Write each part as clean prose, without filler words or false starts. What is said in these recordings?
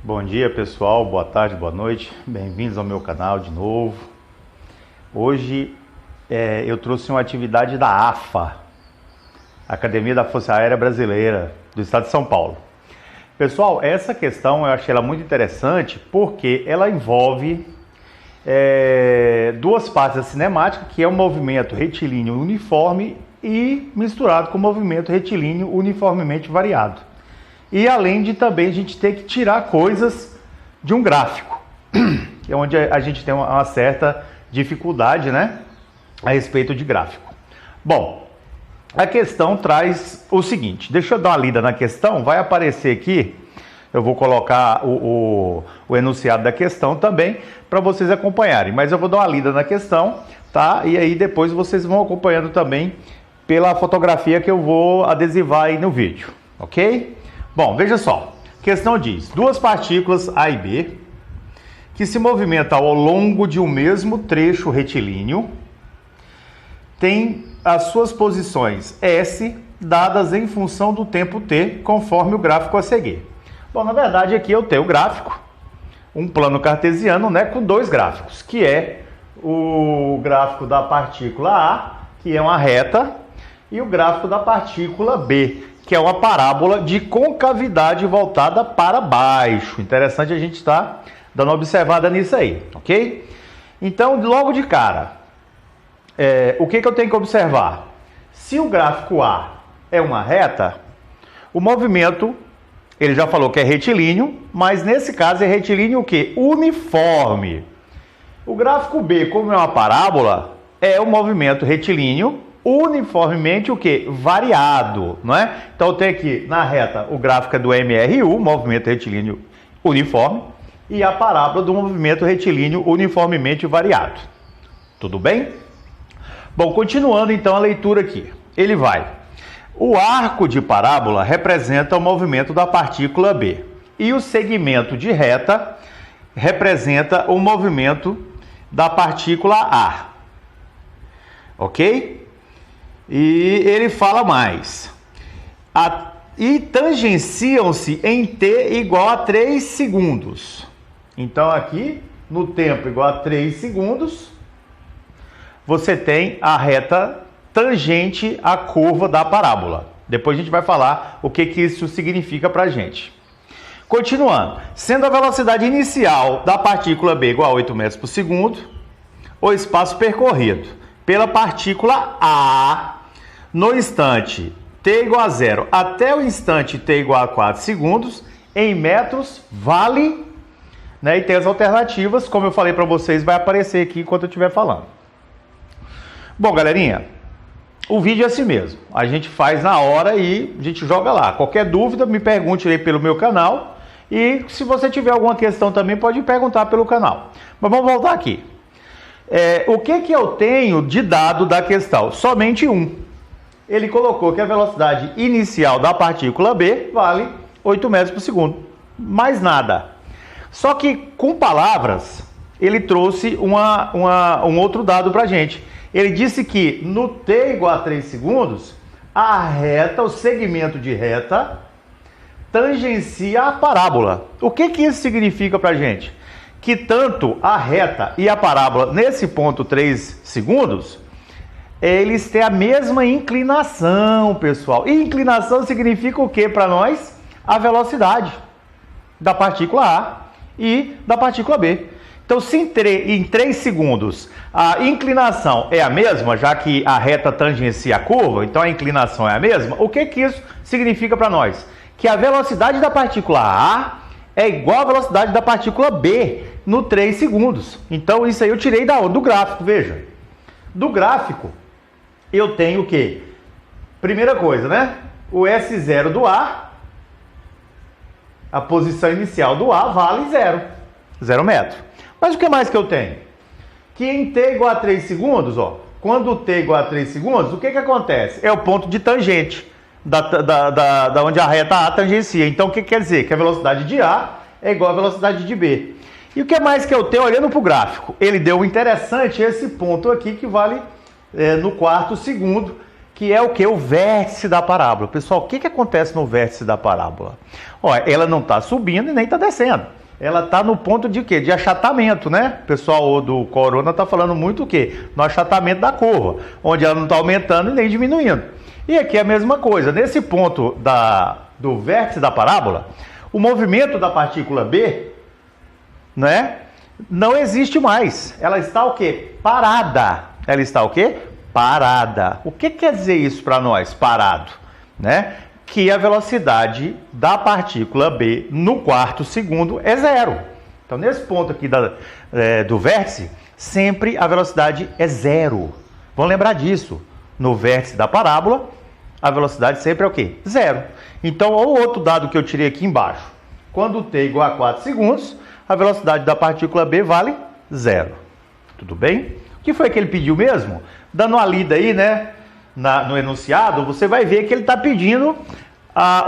Bom dia pessoal, boa tarde, boa noite, bem-vindos ao meu canal de novo. Hoje eu trouxe uma atividade da AFA, Academia da Força Aérea Brasileira, do estado de São Paulo. Pessoal, essa questão eu achei ela muito interessante porque ela envolve duas partes da cinemática, que é o movimento retilíneo uniforme e misturado com o movimento retilíneo uniformemente variado. E além de também a gente ter que tirar coisas de um gráfico, que é onde a gente tem uma certa dificuldade, né, a respeito de gráfico. Bom, a questão traz o seguinte, deixa eu dar uma lida na questão, vai aparecer aqui, eu vou colocar o enunciado da questão também, para vocês acompanharem, mas eu vou dar uma lida na questão, tá? E aí depois vocês vão acompanhando também pela fotografia que eu vou adesivar aí no vídeo, ok? Bom, veja só, a questão diz, duas partículas A e B, que se movimentam ao longo de um mesmo trecho retilíneo, têm as suas posições S dadas em função do tempo T, conforme o gráfico a seguir. Bom, na verdade aqui eu tenho o gráfico, um plano cartesiano, né, com dois gráficos, que é o gráfico da partícula A, que é uma reta, e o gráfico da partícula B, que é uma parábola de concavidade voltada para baixo. Interessante a gente estar dando uma observada nisso aí, ok? Então, logo de cara, o que eu tenho que observar? Se o gráfico A é uma reta, o movimento, ele já falou que é retilíneo, mas nesse caso é retilíneo o quê? Uniforme. O gráfico B, como é uma parábola, é o movimento retilíneo uniformemente o que? Variado, não é? Então eu tenho aqui na reta o gráfico é do MRU, movimento retilíneo uniforme, e a parábola do movimento retilíneo uniformemente variado. Tudo bem? Bom, continuando então a leitura aqui. Ele vai. O arco de parábola representa o movimento da partícula B e o segmento de reta representa o movimento da partícula A. Ok? E ele fala mais. E tangenciam-se em T igual a 3 segundos. Então aqui, no tempo igual a 3 segundos, você tem a reta tangente à curva da parábola. Depois a gente vai falar o que isso significa para a gente. Continuando. Sendo a velocidade inicial da partícula B igual a 8 metros por segundo, o espaço percorrido pela partícula A no instante t igual a 0 até o instante t igual a 4 segundos, em metros, vale, né? E tem as alternativas, como eu falei para vocês, vai aparecer aqui enquanto eu estiver falando. Bom, galerinha, o vídeo é assim mesmo. A gente faz na hora e a gente joga lá. Qualquer dúvida, me pergunte aí pelo meu canal. E se você tiver alguma questão também, pode perguntar pelo canal. Mas vamos voltar aqui. O que eu tenho de dado da questão? Somente um. Ele colocou que a velocidade inicial da partícula B vale 8 metros por segundo. Mais nada. Só que com palavras, ele trouxe um outro dado para a gente. Ele disse que no t igual a 3 segundos, a reta, o segmento de reta, tangencia a parábola. O que isso significa para a gente? Que tanto a reta e a parábola, nesse ponto 3 segundos, eles têm a mesma inclinação, pessoal. E inclinação significa o que para nós? A velocidade da partícula A e da partícula B. Então, se em 3 segundos a inclinação é a mesma, já que a reta tangencia a curva, então a inclinação é a mesma, o que isso significa para nós? Que a velocidade da partícula A é igual à velocidade da partícula B no 3 segundos. Então, isso aí eu tirei do gráfico, veja. Do gráfico, eu tenho o quê? Primeira coisa, né? O S0 do A, a posição inicial do A vale 0 metro. Mas o que mais que eu tenho? Que em t igual a 3 segundos, ó, quando t igual a 3 segundos, o que acontece? É o ponto de tangente, da onde a reta A tangencia. Então, o que quer dizer? Que a velocidade de A é igual à velocidade de B. E o que mais que eu tenho olhando para o gráfico? Ele deu interessante esse ponto aqui que vale no 4º segundo, que é o que? O vértice da parábola. Pessoal, o que acontece no vértice da parábola? Olha, ela não está subindo e nem está descendo. Ela está no ponto de quê? De achatamento, né? O pessoal do Corona está falando muito o quê? No achatamento da curva, onde ela não está aumentando e nem diminuindo. E aqui é a mesma coisa. Nesse ponto do vértice da parábola, o movimento da partícula B, né, não existe mais. Ela está o quê? Parada. Ela está o quê? Parada. O que quer dizer isso para nós? Parado, né? Que a velocidade da partícula B no quarto segundo é zero. Então, nesse ponto aqui do vértice, sempre a velocidade é zero. Vamos lembrar disso. No vértice da parábola, a velocidade sempre é o quê? Zero. Então, olha o outro dado que eu tirei aqui embaixo. Quando t é igual a 4 segundos, a velocidade da partícula B vale zero. Tudo bem? O que foi que ele pediu mesmo? Dando uma lida aí, né, no enunciado, você vai ver que ele está pedindo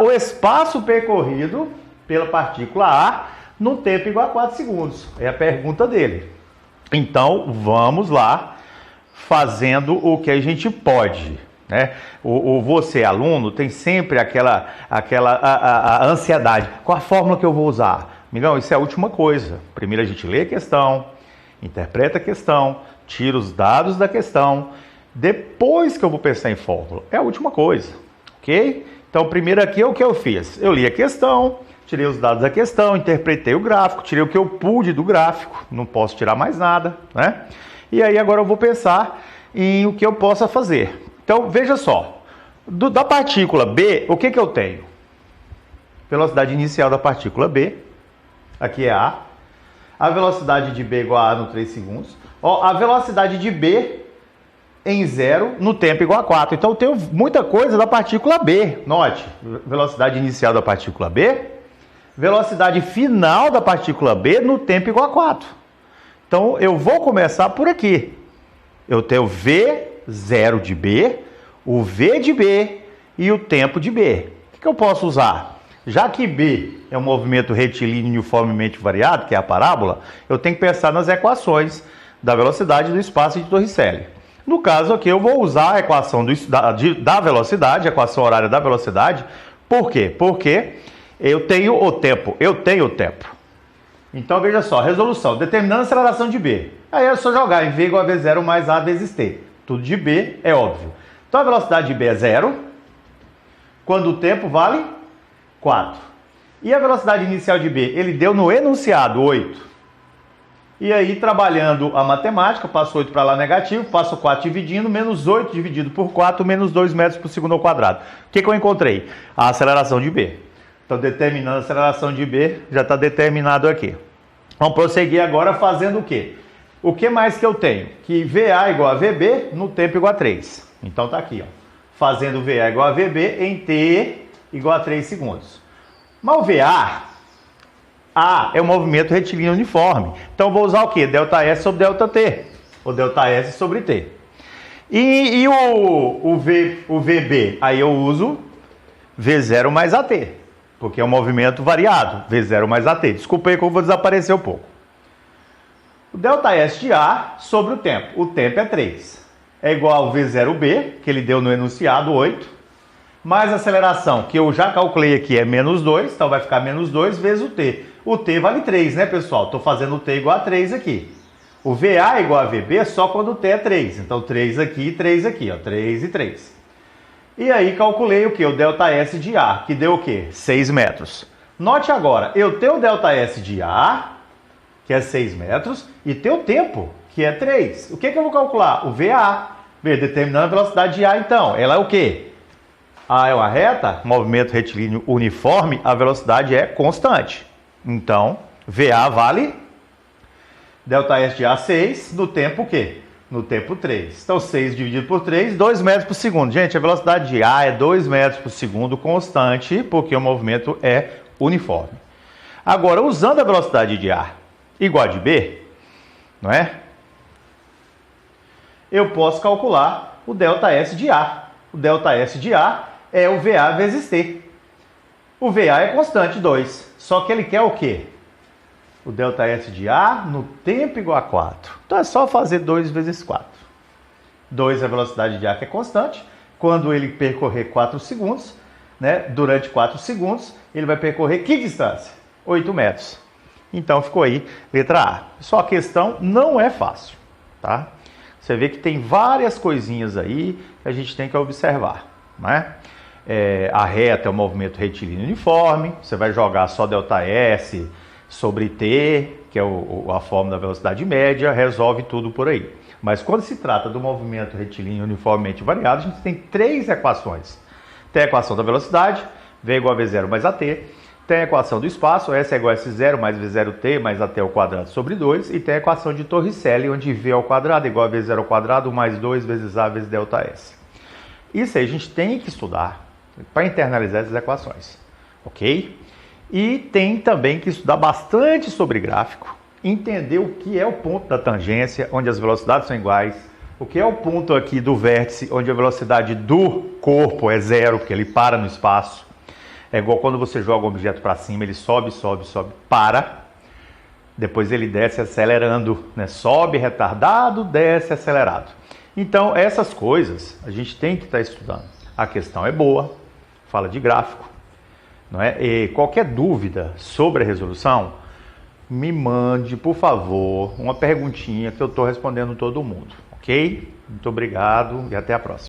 o espaço percorrido pela partícula A no tempo igual a 4 segundos. É a pergunta dele. Então, vamos lá, fazendo o que a gente pode, né? Você, aluno, tem sempre aquela ansiedade. Qual a fórmula que eu vou usar? Amigão, isso é a última coisa. Primeiro a gente lê a questão, interpreta a questão, tira os dados da questão, depois que eu vou pensar em fórmula. É a última coisa, ok? Então, primeiro aqui é o que eu fiz. Eu li a questão, tirei os dados da questão, interpretei o gráfico, tirei o que eu pude do gráfico, não posso tirar mais nada, né? E aí agora eu vou pensar em o que eu possa fazer. Então, veja só, da partícula B, o que eu tenho? Velocidade inicial da partícula B, aqui é A. A velocidade de B é igual a no 3 segundos. Ó, a velocidade de B em 0 no tempo igual a 4. Então, eu tenho muita coisa da partícula B. Note, velocidade inicial da partícula B, velocidade final da partícula B no tempo igual a 4. Então, eu vou começar por aqui. Eu tenho V0 de B, o V de B e o tempo de B. O que eu posso usar? Já que B é um movimento retilíneo uniformemente variado, que é a parábola, eu tenho que pensar nas equações da velocidade do espaço de Torricelli. No caso aqui, eu vou usar a equação da velocidade, a equação horária da velocidade. Por quê? Porque eu tenho o tempo. Então, veja só, resolução, determinando a aceleração de B. Aí é só jogar em V igual a V0 mais A vezes T. Tudo de B é óbvio. Então, a velocidade de B é 0, quando o tempo vale 4. E a velocidade inicial de B? Ele deu no enunciado 8. E aí, trabalhando a matemática, passo 8 para lá negativo, passo 4 dividindo, menos 8 dividido por 4, menos 2 metros por segundo ao quadrado. O que eu encontrei? A aceleração de B. Então, determinando a aceleração de B, já está determinado aqui. Vamos prosseguir agora fazendo o quê? O que mais que eu tenho? Que VA igual a VB no tempo igual a 3. Então, está aqui, ó. Fazendo VA igual a VB em T igual a 3 segundos. Mas o VA, A é um movimento retilíneo uniforme. Então, eu vou usar o quê? Delta S sobre delta T. Ou delta S sobre T. E o VB? Aí eu uso V0 mais AT. Porque é um movimento variado. V0 mais AT. Desculpa aí que eu vou desaparecer um pouco. O delta S de A sobre o tempo. O tempo é 3. É igual ao V0B, que ele deu no enunciado 8. Mais a aceleração, que eu já calculei aqui, é menos 2. Então vai ficar menos 2 vezes o T. O T vale 3, né, pessoal? Estou fazendo o T igual a 3 aqui. O VA é igual a VB só quando o T é 3. Então 3 aqui e 3 aqui, ó. 3 e 3. E aí calculei o que? O delta S de A, que deu o quê? 6 metros. Note agora, eu tenho o delta S de A, que é 6 metros, e tenho o tempo, que é 3. O que eu vou calcular? O VA. Determinando a velocidade de A, então. Ela é o quê? A é uma reta, movimento retilíneo uniforme, a velocidade é constante. Então, VA vale delta S de A 6, no tempo o quê? No tempo 3. Então, 6 dividido por 3, 2 metros por segundo. Gente, a velocidade de A é 2 metros por segundo constante, porque o movimento é uniforme. Agora, usando a velocidade de A igual a de B, não é? Eu posso calcular o delta S de A. O delta S de A é o VA vezes T. O VA é constante, 2. Só que ele quer o quê? O delta S de A no tempo igual a 4. Então é só fazer 2 vezes 4. 2 é a velocidade de A, que é constante. Quando ele percorrer 4 segundos, né, durante 4 segundos, ele vai percorrer que distância? 8 metros. Então ficou aí, letra A. Só a questão não é fácil, tá? Você vê que tem várias coisinhas aí que a gente tem que observar, né? A reta é o movimento retilíneo uniforme, você vai jogar só ΔS sobre T, que é a fórmula da velocidade média, resolve tudo por aí. Mas quando se trata do movimento retilíneo uniformemente variado, a gente tem 3 equações. Tem a equação da velocidade, V igual a V0 mais AT. Tem a equação do espaço, S é igual a S0 mais V0T mais AT ao quadrado sobre 2. E tem a equação de Torricelli, onde V ao quadrado é igual a V0 ao quadrado mais 2 vezes A vezes ΔS. Isso aí a gente tem que estudar para internalizar essas equações, ok? E tem também que estudar bastante sobre gráfico, entender o que é o ponto da tangência, onde as velocidades são iguais, o que é o ponto aqui do vértice, onde a velocidade do corpo é 0, porque ele para no espaço. É igual quando você joga um objeto para cima, ele sobe, sobe, sobe, para. Depois ele desce acelerando, né? Sobe retardado, desce acelerado. Então, essas coisas a gente tem que estar estudando. A questão é boa, fala de gráfico, não é? E qualquer dúvida sobre a resolução, me mande, por favor, uma perguntinha que eu estou respondendo todo mundo, ok? Muito obrigado e até a próxima.